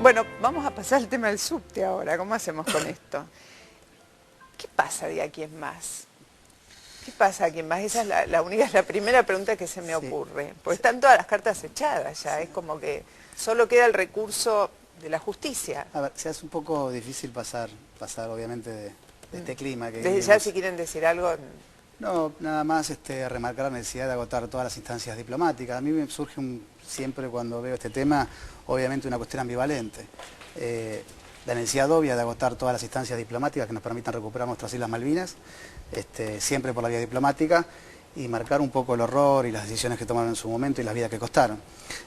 Bueno, vamos a pasar al tema del subte ahora. ¿Cómo hacemos con esto? ¿Qué pasa de aquí en más? ¿Qué pasa de aquí en más? Esa es la primera pregunta que se me ocurre. Porque están todas las cartas echadas ya. Es como que solo queda el recurso de la justicia. A ver, se hace un poco difícil pasar obviamente de este clima que Desde vivimos. ya, si quieren decir algo... No, nada más remarcar la necesidad de agotar todas las instancias diplomáticas. A mí me surge siempre cuando veo este tema, obviamente una cuestión ambivalente. La necesidad obvia de agotar todas las instancias diplomáticas que nos permitan recuperar nuestras Islas Malvinas, siempre por la vía diplomática, y marcar un poco el horror y las decisiones que tomaron en su momento y las vidas que costaron.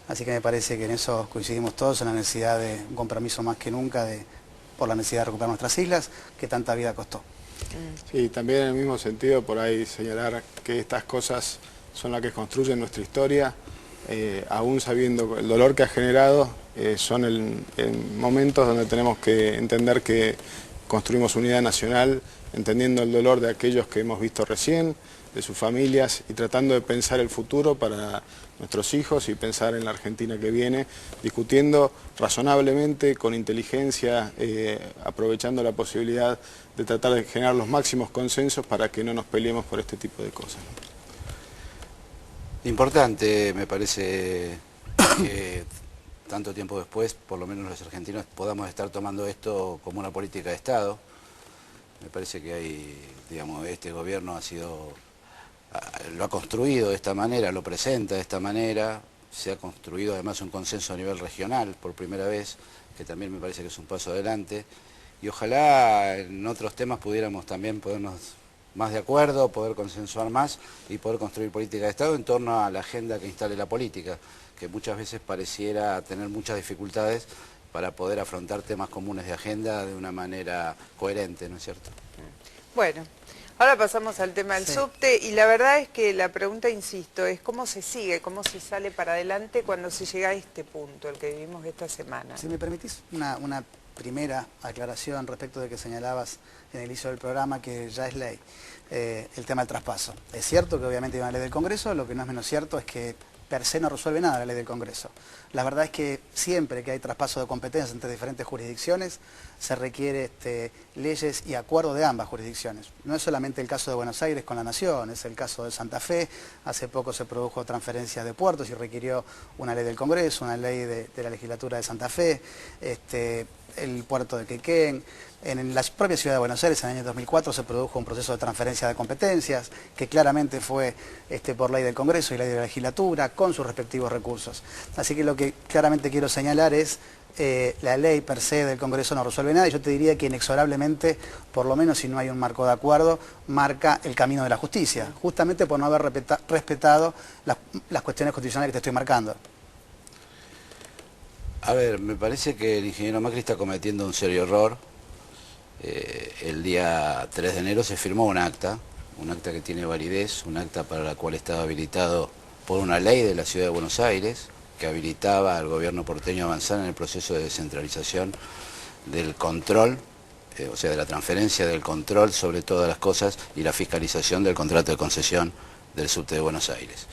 Así que me parece que en eso coincidimos todos, en la necesidad de un compromiso más que nunca por la necesidad de recuperar nuestras islas, que tanta vida costó. Sí, también en el mismo sentido, por ahí señalar que estas cosas son las que construyen nuestra historia, aún sabiendo el dolor que ha generado, son en momentos donde tenemos que entender que construimos unidad nacional, entendiendo el dolor de aquellos que hemos visto recién, de sus familias, y tratando de pensar el futuro para nuestros hijos y pensar en la Argentina que viene, discutiendo razonablemente, con inteligencia, aprovechando la posibilidad de tratar de generar los máximos consensos para que no nos peleemos por este tipo de cosas. Importante, me parece, que tanto tiempo después, por lo menos los argentinos, podamos estar tomando esto como una política de Estado. Me parece que este gobierno lo ha construido de esta manera, lo presenta de esta manera, se ha construido además un consenso a nivel regional por primera vez, que también me parece que es un paso adelante, y ojalá en otros temas pudiéramos también ponernos más de acuerdo, poder consensuar más y poder construir política de Estado en torno a la agenda que instale la política, que muchas veces pareciera tener muchas dificultades para poder afrontar temas comunes de agenda de una manera coherente, ¿no es cierto? Bueno, ahora pasamos al tema del subte, y la verdad es que la pregunta, insisto, es cómo se sigue, cómo se sale para adelante cuando se llega a este punto, el que vivimos esta semana. Si me permitís una primera aclaración respecto de que señalabas en el inicio del programa que ya es ley, el tema del traspaso. Es cierto que obviamente hay una ley del Congreso, lo que no es menos cierto es que per se no resuelve nada la ley del Congreso. La verdad es que siempre que hay traspaso de competencias entre diferentes jurisdicciones, se requiere leyes y acuerdos de ambas jurisdicciones. No es solamente el caso de Buenos Aires con la Nación, es el caso de Santa Fe. Hace poco se produjo transferencia de puertos y requirió una ley del Congreso, una ley de la legislatura de Santa Fe, el puerto de Quequén. En la propia ciudad de Buenos Aires, en el año 2004, se produjo un proceso de transferencia de competencias que claramente fue por ley del Congreso y ley de la legislatura, con sus respectivos recursos. Así que lo que claramente quiero señalar es la ley per se del Congreso no resuelve nada, y yo te diría que inexorablemente, por lo menos si no hay un marco de acuerdo, marca el camino de la justicia, justamente por no haber respetado las cuestiones constitucionales que te estoy marcando. A ver, me parece que el ingeniero Macri está cometiendo un serio error. El día 3 de enero se firmó un acta que tiene validez, un acta para la cual estaba habilitado por una ley de la Ciudad de Buenos Aires, que habilitaba al gobierno porteño a avanzar en el proceso de descentralización del control, o sea, de la transferencia del control sobre todas las cosas y la fiscalización del contrato de concesión del subte de Buenos Aires.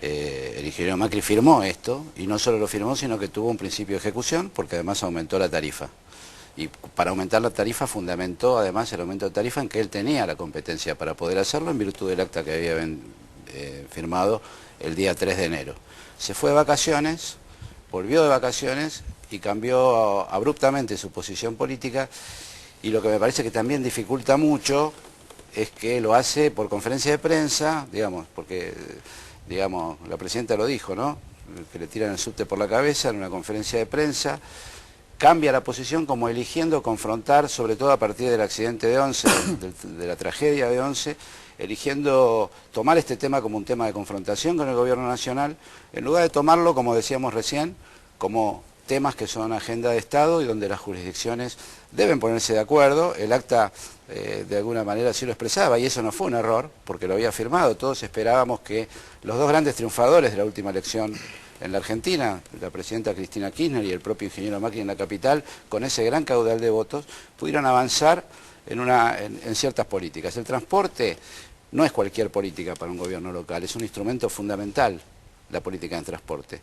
El ingeniero Macri firmó esto, y no solo lo firmó, sino que tuvo un principio de ejecución, porque además aumentó la tarifa. Y para aumentar la tarifa fundamentó además el aumento de tarifa en que él tenía la competencia para poder hacerlo en virtud del acta que había firmado el día 3 de enero. Se fue de vacaciones, volvió de vacaciones y cambió abruptamente su posición política, y lo que me parece que también dificulta mucho es que lo hace por conferencia de prensa, porque la presidenta lo dijo, ¿no? Que le tiran el subte por la cabeza en una conferencia de prensa. Cambia la posición como eligiendo confrontar, sobre todo a partir del accidente de Once, de la tragedia de Once, eligiendo tomar este tema como un tema de confrontación con el gobierno nacional, en lugar de tomarlo, como decíamos recién, como temas que son agenda de Estado y donde las jurisdicciones deben ponerse de acuerdo. El acta de alguna manera sí lo expresaba, y eso no fue un error, porque lo había firmado. Todos esperábamos que los dos grandes triunfadores de la última elección en la Argentina, la presidenta Cristina Kirchner y el propio ingeniero Macri en la capital, con ese gran caudal de votos, pudieron avanzar en ciertas políticas. El transporte no es cualquier política para un gobierno local, es un instrumento fundamental la política de transporte.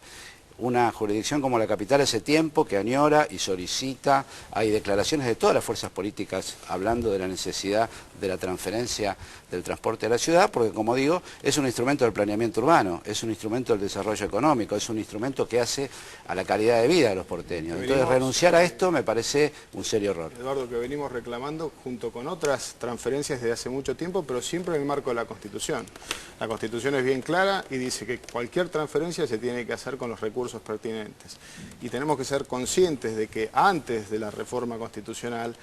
una jurisdicción como la capital hace tiempo que añora y solicita, hay declaraciones de todas las fuerzas políticas hablando de la necesidad de la transferencia del transporte a la ciudad, porque como digo, es un instrumento del planeamiento urbano, es un instrumento del desarrollo económico, es un instrumento que hace a la calidad de vida de los porteños. Entonces renunciar a esto me parece un serio error. Eduardo, que venimos reclamando junto con otras transferencias desde hace mucho tiempo, pero siempre en el marco de la Constitución. La Constitución es bien clara y dice que cualquier transferencia se tiene que hacer con los recursos pertinentes. Y tenemos que ser conscientes de que antes de la reforma constitucional,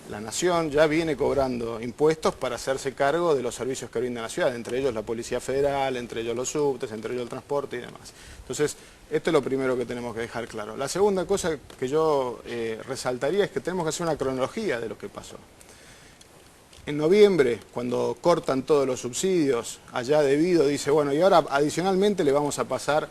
la Nación ya viene cobrando impuestos para hacerse cargo de los servicios que brinda la ciudad, entre ellos la Policía Federal, entre ellos los subtes, entre ellos el transporte y demás. Entonces, esto es lo primero que tenemos que dejar claro. La segunda cosa que yo resaltaría es que tenemos que hacer una cronología de lo que pasó. En noviembre, cuando cortan todos los subsidios, allá debido, dice, bueno, y ahora adicionalmente le vamos a pasar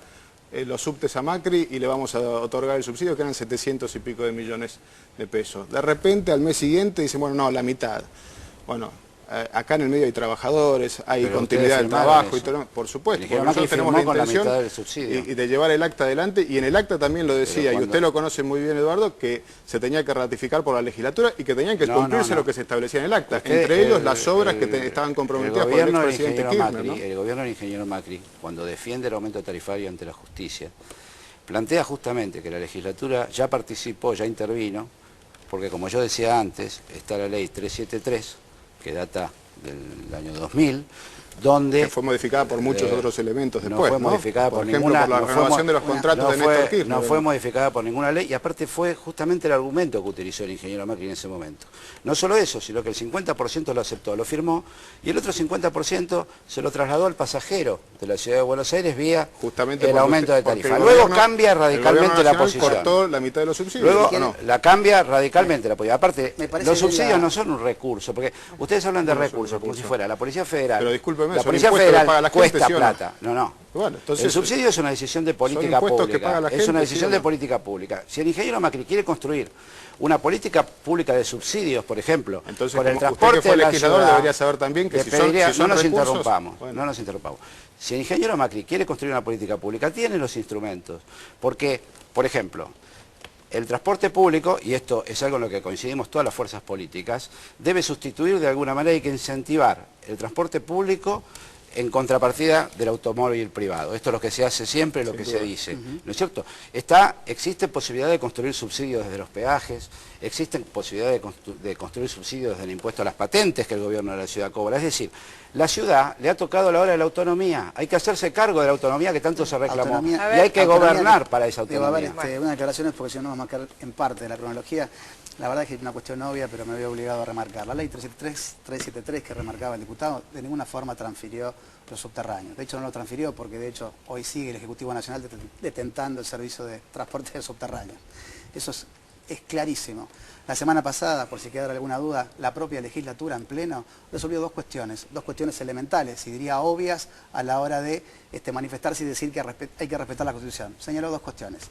los subtes a Macri y le vamos a otorgar el subsidio, que eran 700 y pico de millones de pesos. De repente, al mes siguiente, dicen, bueno, no, la mitad. Bueno, acá en el medio hay trabajadores, hay continuidad del trabajo, y todo, por supuesto, porque nosotros tenemos la intención y de llevar el acta adelante, y en el acta también lo decía, y usted lo conoce muy bien, Eduardo, que se tenía que ratificar por la legislatura y que tenían que cumplirse lo que se establecía en el acta, entre ellos las obras que estaban comprometidas por el expresidente Kirchner, ¿no? El gobierno del ingeniero Macri, cuando defiende el aumento tarifario ante la justicia, plantea justamente que la legislatura ya participó, ya intervino, porque como yo decía antes, está la ley 373, que data del año 2000, donde... Que fue modificada por muchos otros elementos después, no fue modificada por ejemplo, ninguna... por la renovación de los contratos de Néstor Kirchner. No fue modificada por ninguna ley, y aparte fue justamente el argumento que utilizó el ingeniero Macri en ese momento. No solo eso, sino que el 50% lo aceptó, lo firmó, y el otro 50% se lo trasladó al pasajero de la ciudad de Buenos Aires vía el aumento de tarifa. Luego cambia radicalmente la posición. Cortó la mitad de los subsidios. Luego la cambia radicalmente la posición. Aparte, los subsidios no son un recurso, porque ustedes hablan de recursos como si fuera la Policía Federal. Pero discúlpeme, la Policía Federal cuesta ¿sí plata. No. Bueno, entonces, el subsidio es una decisión de política pública. Es una decisión de política pública. Si el ingeniero Macri quiere construir una política pública de subsidios, por ejemplo, entonces, por el transporte usted que fue de la legislador ciudad, debería saber también que si son no nos recursos, interrumpamos, bueno. no nos interrumpamos. Si el ingeniero Macri quiere construir una política pública, tiene los instrumentos. Porque, por ejemplo, el transporte público, y esto es algo en lo que coincidimos todas las fuerzas políticas, debe sustituir de alguna manera, hay que incentivar el transporte público en contrapartida del automóvil privado. Esto es lo que se hace siempre, lo que se dice, ¿no es cierto? Existe posibilidad de construir subsidios desde los peajes, existe posibilidad de construir subsidios desde el impuesto a las patentes que el gobierno de la ciudad cobra. Es decir, la ciudad le ha tocado la hora de la autonomía, hay que hacerse cargo de la autonomía que tanto se reclamó, y hay que gobernar para esa autonomía. Unas declaraciones, porque si no nos vamos a quedar en parte de la cronología. La verdad es que es una cuestión obvia, pero me veo obligado a remarcar. La ley 373 que remarcaba el diputado, de ninguna forma transfirió los subterráneos. De hecho, no lo transfirió porque, de hecho, hoy sigue el Ejecutivo Nacional detentando el servicio de transporte de subterráneos. Eso es clarísimo. La semana pasada, por si quedara alguna duda, la propia legislatura en pleno resolvió dos cuestiones elementales, y diría obvias a la hora de manifestarse y decir que hay que respetar la Constitución. Señaló dos cuestiones.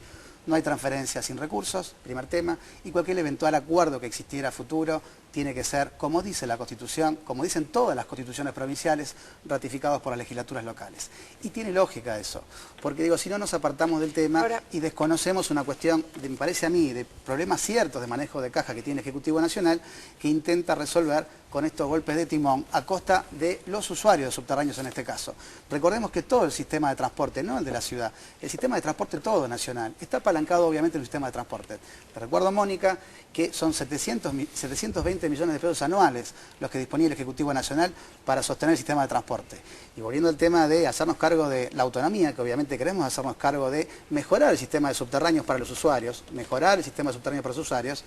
No hay transferencia sin recursos, primer tema, y cualquier eventual acuerdo que existiera a futuro tiene que ser, como dice la Constitución, como dicen todas las constituciones provinciales, ratificados por las legislaturas locales. Y tiene lógica eso, porque digo, si no nos apartamos del tema y desconocemos una cuestión, me parece a mí, de problemas ciertos de manejo de caja que tiene el Ejecutivo Nacional, que intenta resolver con estos golpes de timón a costa de los usuarios de subterráneos en este caso. Recordemos que todo el sistema de transporte, no el de la ciudad, el sistema de transporte todo nacional, está apalancado obviamente en el sistema de transporte. Te recuerdo, Mónica, que son 720 millones de pesos anuales los que disponía el Ejecutivo Nacional para sostener el sistema de transporte. Y volviendo al tema de hacernos cargo de la autonomía, que obviamente queremos hacernos cargo de mejorar el sistema de subterráneos para los usuarios, mejorar el sistema de subterráneos para los usuarios,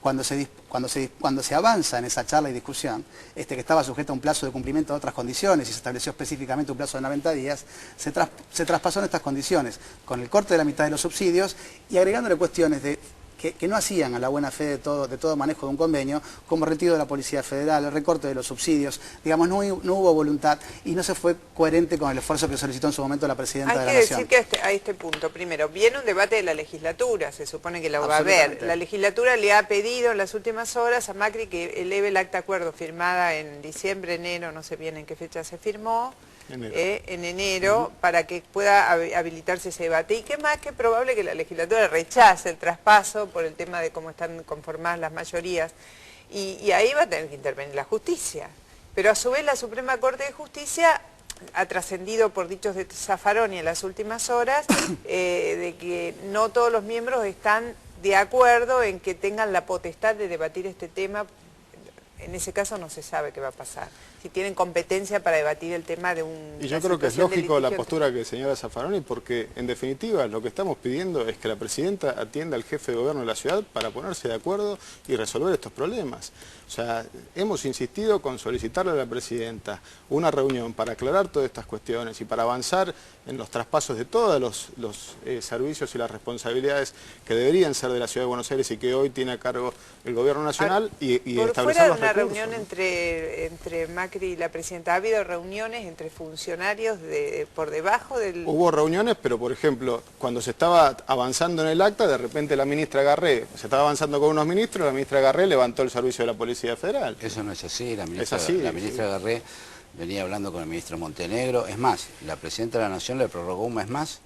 cuando se avanza en esa charla y discusión, que estaba sujeto a un plazo de cumplimiento de otras condiciones y se estableció específicamente un plazo de 90 días, se traspasó en estas condiciones, con el corte de la mitad de los subsidios y agregándole cuestiones que no hacían a la buena fe de todo manejo de un convenio, como retiro de la Policía Federal, el recorte de los subsidios. Digamos, no hubo voluntad y no se fue coherente con el esfuerzo que solicitó en su momento la Presidenta de la Nación. Hay que decir que a este punto, primero, viene un debate de la legislatura, se supone que lo va a haber. La legislatura le ha pedido en las últimas horas a Macri que eleve el acta de acuerdo firmada en diciembre, enero, no sé bien en qué fecha se firmó, en enero para que pueda habilitarse ese debate. Y qué más que probable que la legislatura rechace el traspaso por el tema de cómo están conformadas las mayorías. Y ahí va a tener que intervenir la justicia. Pero a su vez la Suprema Corte de Justicia ha trascendido por dichos de Zaffaroni en las últimas horas de que no todos los miembros están de acuerdo en que tengan la potestad de debatir este tema. En ese caso no se sabe qué va a pasar. Si tienen competencia para debatir el tema de un... Y yo creo que es lógico la postura que señala Zaffaroni, porque en definitiva lo que estamos pidiendo es que la presidenta atienda al jefe de gobierno de la ciudad para ponerse de acuerdo y resolver estos problemas. O sea, hemos insistido con solicitarle a la presidenta una reunión para aclarar todas estas cuestiones y para avanzar en los traspasos de todos los servicios y las responsabilidades que deberían ser de la Ciudad de Buenos Aires y que hoy tiene a cargo el gobierno nacional y establecer los recursos. Por fuera de una reunión entre Macri y la presidenta, ¿ha habido reuniones entre funcionarios por debajo del...? Hubo reuniones, pero por ejemplo, cuando se estaba avanzando en el acta, de repente la ministra Garré, se estaba avanzando con unos ministros, la ministra Garré levantó el servicio de la Policía Federal. Eso no es así, la ministra Garré venía hablando con el ministro Montenegro. Es más, la presidenta de la Nación le prorrogó un mes más.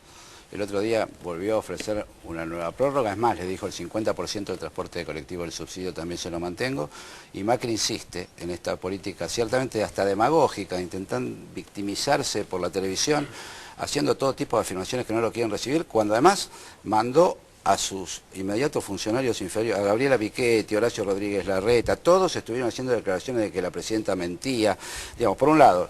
El otro día volvió a ofrecer una nueva prórroga, es más, le dijo el 50% del transporte de colectivo, el subsidio también se lo mantengo, y Macri insiste en esta política ciertamente hasta demagógica, intentando victimizarse por la televisión, haciendo todo tipo de afirmaciones que no lo quieren recibir, cuando además mandó a sus inmediatos funcionarios inferiores, a Gabriela Bichetti, Horacio Rodríguez Larreta, todos estuvieron haciendo declaraciones de que la presidenta mentía. Digamos, por un lado,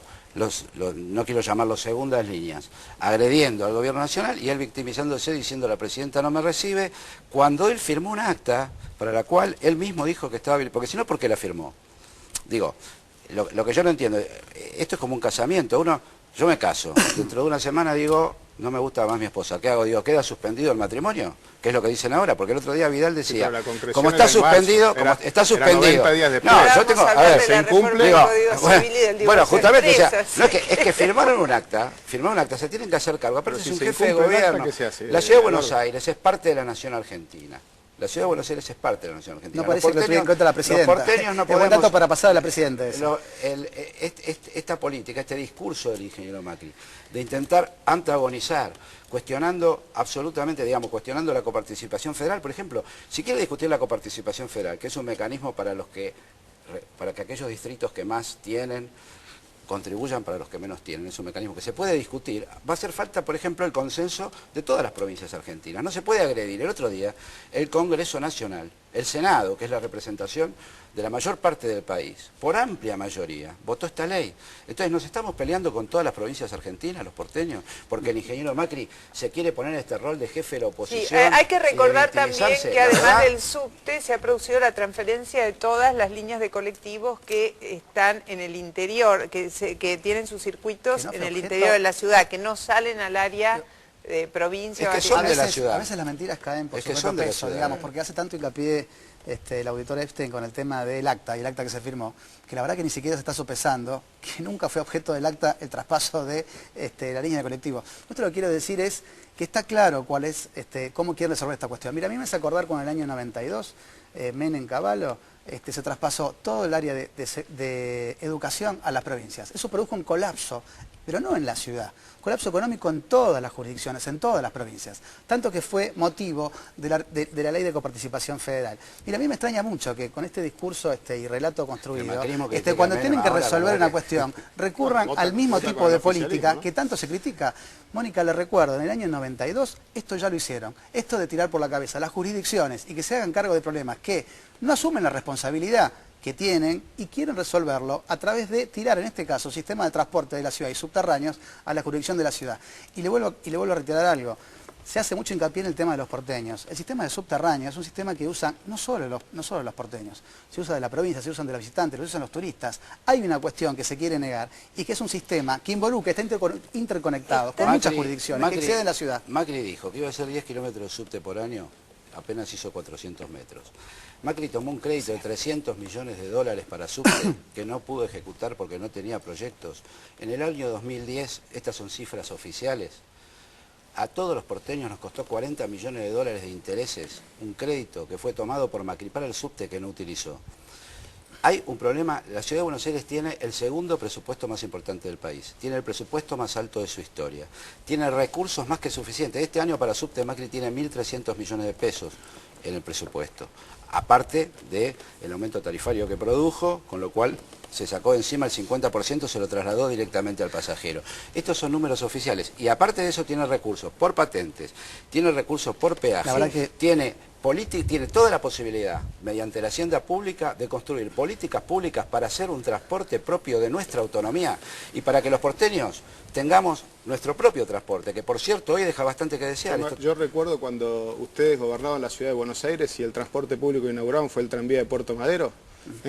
no quiero llamarlos segundas líneas, agrediendo al gobierno nacional y él victimizándose diciendo la presidenta no me recibe, cuando él firmó un acta para la cual él mismo dijo que estaba... Porque si no, ¿por qué la firmó? Digo, lo que yo no entiendo, esto es como un casamiento, yo me caso, dentro de una semana digo... No me gusta más mi esposa. ¿Qué hago? Digo, ¿queda suspendido el matrimonio? ¿Qué es lo que dicen ahora? Porque el otro día Vidal decía, sí, como está suspendido, está suspendido. 90 días después. No, yo tengo, a ver, se incumple. Bueno, justamente, o sea, no es que firmaron un acta, se tienen que hacer cargo. Aparte Pero es si un jefe de gobierno. La Ciudad de Buenos Aires es parte de la nación argentina. La Ciudad de Buenos Aires es parte de la nación argentina. No parece que lo tuviera en cuenta la presidenta. Los porteños no podemos... Es buen dato para pasar a la presidenta. Esta política, este discurso del ingeniero Macri, de intentar antagonizar, cuestionando absolutamente, digamos, cuestionando la coparticipación federal, por ejemplo, si quiere discutir la coparticipación federal, que es un mecanismo para que aquellos distritos que más tienen contribuyan para los que menos tienen, es un mecanismo que se puede discutir, va a hacer falta, por ejemplo, el consenso de todas las provincias argentinas, no se puede agredir. El otro día, el Congreso Nacional, el Senado, que es la representación de la mayor parte del país, por amplia mayoría, votó esta ley. Entonces, ¿nos estamos peleando con todas las provincias argentinas, los porteños? Porque el ingeniero Macri se quiere poner en este rol de jefe de la oposición. Sí, hay que recordar también que además del subte se ha producido la transferencia de todas las líneas de colectivos que están en el interior, que tienen sus circuitos en el interior de la ciudad, que no salen al área de provincia. Es que son de la ciudad. A veces las mentiras caen por su peso, digamos, porque hace tanto hincapié el auditor Epstein con el tema del acta y el acta que se firmó, que la verdad que ni siquiera se está sopesando, que nunca fue objeto del acta el traspaso de la línea de colectivo. Esto lo que quiero decir es que está claro cuál es, cómo quieren resolver esta cuestión. Mira, a mí me hace acordar con el año 92, Menem Cavallo, se traspasó todo el área de educación a las provincias. Eso produjo un colapso, pero no en la ciudad, colapso económico en todas las jurisdicciones, en todas las provincias, tanto que fue motivo de la ley de coparticipación federal. Mira, a mí me extraña mucho que con este discurso y relato construido, cuando tienen que resolver una cuestión, recurran al mismo tipo de política que tanto se critica. Mónica, le recuerdo, en el año 92 esto ya lo hicieron, esto de tirar por la cabeza las jurisdicciones y que se hagan cargo de problemas que no asumen la responsabilidad que tienen y quieren resolverlo a través de tirar, en este caso, sistema de transporte de la ciudad y subterráneos a la jurisdicción de la ciudad. Y le vuelvo a reiterar algo. Se hace mucho hincapié en el tema de los porteños. El sistema de subterráneos es un sistema que usan no solo los porteños, se usa de la provincia, se usan de los visitantes, lo usan los turistas. Hay una cuestión que se quiere negar y que es un sistema que involucra, está interconectado con muchas jurisdicciones que exceden la ciudad. Macri dijo que iba a ser 10 kilómetros de subte por año, apenas hizo 400 metros. Macri tomó un crédito de 300 millones de dólares para subte que no pudo ejecutar porque no tenía proyectos. En el año 2010, estas son cifras oficiales, a todos los porteños nos costó 40 millones de dólares de intereses, un crédito que fue tomado por Macri para el subte que no utilizó. Hay un problema, la Ciudad de Buenos Aires tiene el segundo presupuesto más importante del país, tiene el presupuesto más alto de su historia, tiene recursos más que suficientes. Este año para Subte Macri tiene 1.300 millones de pesos en el presupuesto, aparte del aumento tarifario que produjo, con lo cual se sacó de encima el 50%, se lo trasladó directamente al pasajero. Estos son números oficiales y aparte de eso tiene recursos por patentes, tiene recursos por peaje, tiene toda la posibilidad, mediante la hacienda pública, de construir políticas públicas para hacer un transporte propio de nuestra autonomía y para que los porteños tengamos nuestro propio transporte, que por cierto hoy deja bastante que desear. Yo recuerdo cuando ustedes gobernaban la Ciudad de Buenos Aires y el transporte público inaugurado fue el tranvía de Puerto Madero.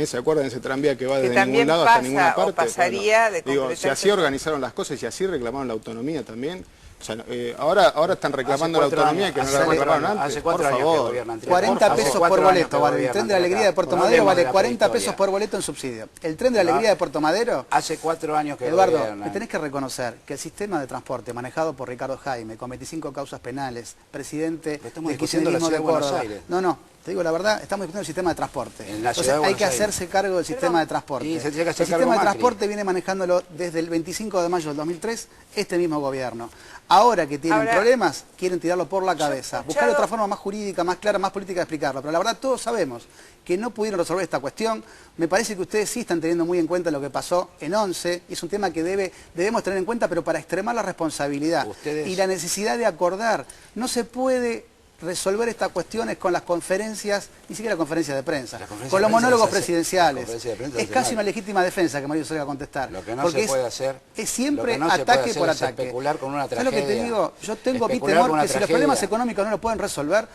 ¿Se acuerdan de ese tranvía que va desde ningún lado hasta ninguna parte? Pasaría de digo, si así organizaron las cosas y así reclamaron la autonomía también. O sea, ahora están reclamando la autonomía que no la reclamaron antes. Hace 4 años que gobiernan. 40 pesos por boleto vale. El tren de la alegría de Puerto Madero vale 40 pesos por boleto en subsidio. El tren de la alegría de Puerto Madero... Hace 4 años que Eduardo, gobiernan. me tenés que reconocer que el sistema de transporte manejado por Ricardo Jaime, con 25 causas penales, presidente del kirchnerismo de Córdoba... No, te digo la verdad, estamos discutiendo el sistema de transporte. Entonces hay que hacerse cargo del sistema de transporte. El sistema de transporte viene manejándolo desde el 25 de mayo del 2003 este mismo gobierno. Ahora que tienen problemas, quieren tirarlo por la cabeza. Buscar otra forma más jurídica, más clara, más política de explicarlo. Pero la verdad todos sabemos que no pudieron resolver esta cuestión. Me parece que ustedes sí están teniendo muy en cuenta lo que pasó en 11. Y es un tema que debemos tener en cuenta, pero para extremar la responsabilidad y la necesidad de acordar. No se puede resolver estas cuestiones con las conferencias, ni siquiera conferencias de prensa, con los monólogos presidenciales. Es casi una legítima defensa que Mario se va a contestar. Lo que no se puede hacer es siempre ataque por ataque. Especular con una tragedia. ¿Sabes lo que te digo? Yo tengo mi temor que si los problemas económicos no lo pueden resolver,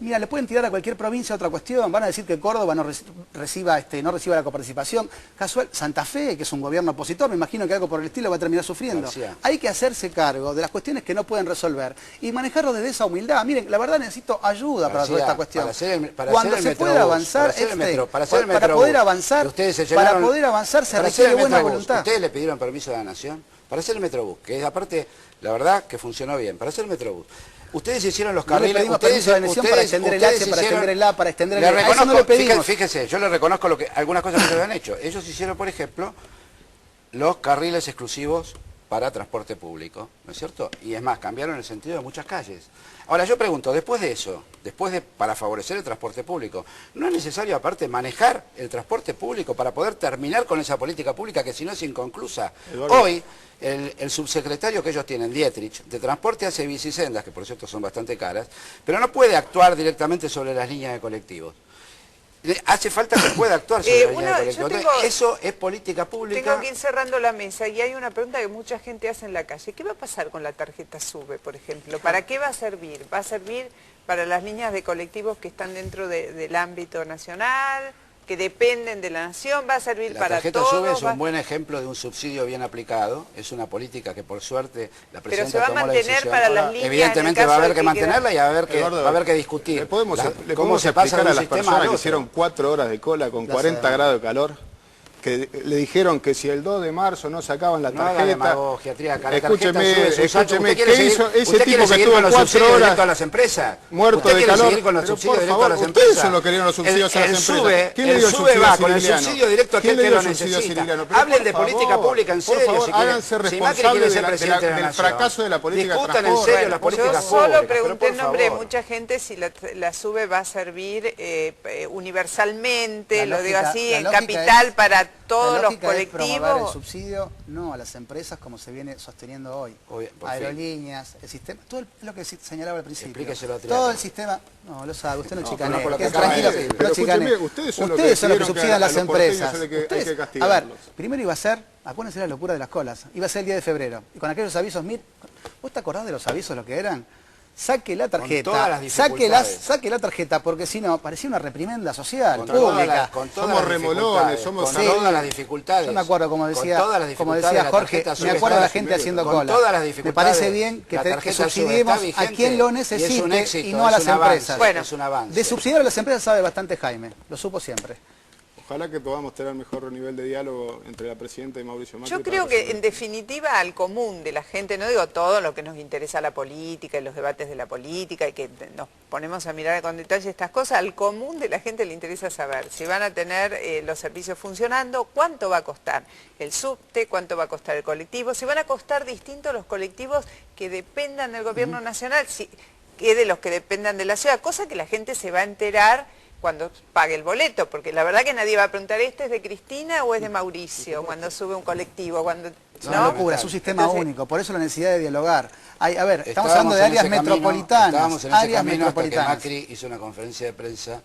mira, le pueden tirar a cualquier provincia otra cuestión, van a decir que Córdoba no reciba la coparticipación. Casual, Santa Fe, que es un gobierno opositor, me imagino que algo por el estilo va a terminar sufriendo. Hay que hacerse cargo de las cuestiones que no pueden resolver y manejarlo desde esa humildad. Miren, la verdad necesito ayuda para resolver esta cuestión. Cuando se pueda avanzar, para poder avanzar se requiere buena voluntad. ¿Ustedes le pidieron permiso a la Nación? Para hacer el Metrobús, que es aparte, la verdad que funcionó bien, para hacer el Metrobús. Ustedes hicieron los carriles... No le pedimos permiso a la Nación para extender el H, para extender el A, para extender el E. Eso no le pedimos. Fíjese, yo le reconozco algunas cosas que se han hecho. Ellos hicieron, por ejemplo, los carriles exclusivos para transporte público, ¿no es cierto? Y es más, cambiaron el sentido de muchas calles. Ahora yo pregunto, después de eso, para favorecer el transporte público, ¿no es necesario aparte manejar el transporte público para poder terminar con esa política pública que si no es inconclusa? Eduardo. Hoy, el subsecretario que ellos tienen, Dietrich, de transporte hace bicisendas, que por cierto son bastante caras, pero no puede actuar directamente sobre las líneas de colectivos. Hace falta que pueda actuar sobre la línea de colectivo. Eso es política pública. Tengo que ir cerrando la mesa y hay una pregunta que mucha gente hace en la calle. ¿Qué va a pasar con la tarjeta SUBE, por ejemplo? ¿Para qué va a servir? ¿Va a servir para las líneas de colectivos que están dentro del ámbito nacional, que dependen de la Nación? ¿Va a servir para todos? La tarjeta SUBE es un buen ejemplo de un subsidio bien aplicado. Es una política que por suerte la presidenta tomó la decisión. Pero se va a mantener para las líneas. Evidentemente va a haber que mantenerla y va a haber que discutir. ¿Le podemos explicar a las personas que hicieron 4 horas de cola con 40 grados de calor? Que le dijeron que si el 2 de marzo no sacaban la tarjeta... Escúcheme, ¿qué hizo ese tipo que estuvo 4 horas a las empresas? Muerto de calor? Con los subsidios directos a las empresas. Ustedes son los que dieron los subsidios a las empresas. ¿Quién le dio el subsidio va con el subsidio directo a aquel que lo necesita. Hablen de política pública en serio. Por favor, háganse responsables del fracaso de la política de transporte. Discutan en serio la política pública. Yo solo pregunté en nombre de mucha gente si la SUBE va a servir universalmente, lo digo así, en capital para todos los colectivos. Es promover el subsidio no a las empresas como se viene sosteniendo hoy. Aerolíneas, el sistema, todo lo que señalaba al principio. Todo el sistema, no lo sabe, usted no chicanea. Tranquilo, no chicanea. Ustedes son los que subsidian las empresas. A ver, primero iba a ser, acuérdense la locura de las colas, iba a ser el día de febrero. Y con aquellos avisos, ¿vos te acordás de los avisos lo que eran? Saque la tarjeta, saque la tarjeta, porque si no, parecía una reprimenda social, pública. Somos remolones, somos... Con todas las dificultades. Yo me acuerdo, como decía Jorge, me acuerdo de la gente haciendo cola. Me parece bien que subsidiemos a quien lo necesite y no a las empresas. Bueno, de subsidiar a las empresas sabe bastante Jaime, lo supo siempre. ojalá que podamos tener mejor nivel de diálogo entre la presidenta y Mauricio Macri. Yo creo que en definitiva al común de la gente, no digo todo lo que nos interesa la política y los debates de la política y que nos ponemos a mirar con detalle estas cosas, al común de la gente le interesa saber si van a tener los servicios funcionando, cuánto va a costar el subte, cuánto va a costar el colectivo, si van a costar distintos los colectivos que dependan del gobierno nacional, que de los que dependan de la ciudad, cosa que la gente se va a enterar cuando pague el boleto, porque la verdad que nadie va a preguntar, ¿este es de Cristina o es de Mauricio? Cuando sube un colectivo, cuando... Es una locura, es un sistema único, por eso la necesidad de dialogar. A ver, estamos hablando de en áreas ese camino, metropolitanas. Estábamos en ese Áreas camino hasta que metropolitanas. Macri hizo una conferencia de prensa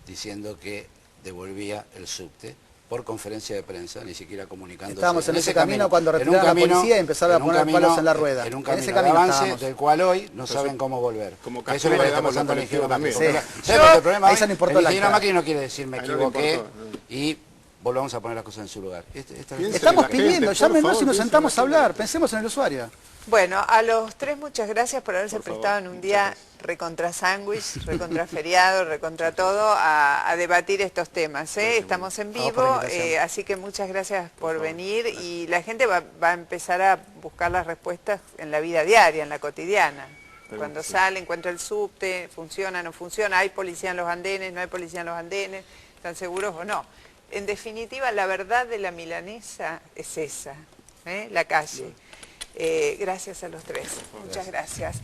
diciendo que devolvía el subte por conferencia de prensa, ni siquiera comunicándose. Estábamos en ese camino cuando retiraron la policía y empezaron a poner palos en la rueda. En un En ese camino de camino avance estábamos. del cual hoy no saben cómo volver. Como Eso castigo es lo que le está damos pasando al al ingeniero colectivo Macri. también. Sí. ¿Sabes por qué el problema Ahí hoy? se le importó El la ingeniero cara. Macri no quiere decir me Ahí no le equivoqué importó. y volvamos a poner las cosas en su lugar. Piense Estamos la gente, pidiendo, por llámenos favor, y nos piense sentamos la a hablar, gente. pensemos en el usuario. Bueno, a los tres muchas gracias por haberse Por favor, prestado en un muchas día gracias. recontra sándwich, recontra feriado, recontra todo, a debatir estos temas. Estamos en A vos por vivo, la invitación. así que muchas gracias por venir y la gente va a empezar a buscar las respuestas en la vida diaria, en la cotidiana. Cuando sale, encuentra el subte, funciona, no funciona, hay policía en los andenes, no hay policía en los andenes, ¿están seguros o no? En definitiva, la verdad de la milanesa es esa, la calle. Gracias a los tres. Muchas gracias.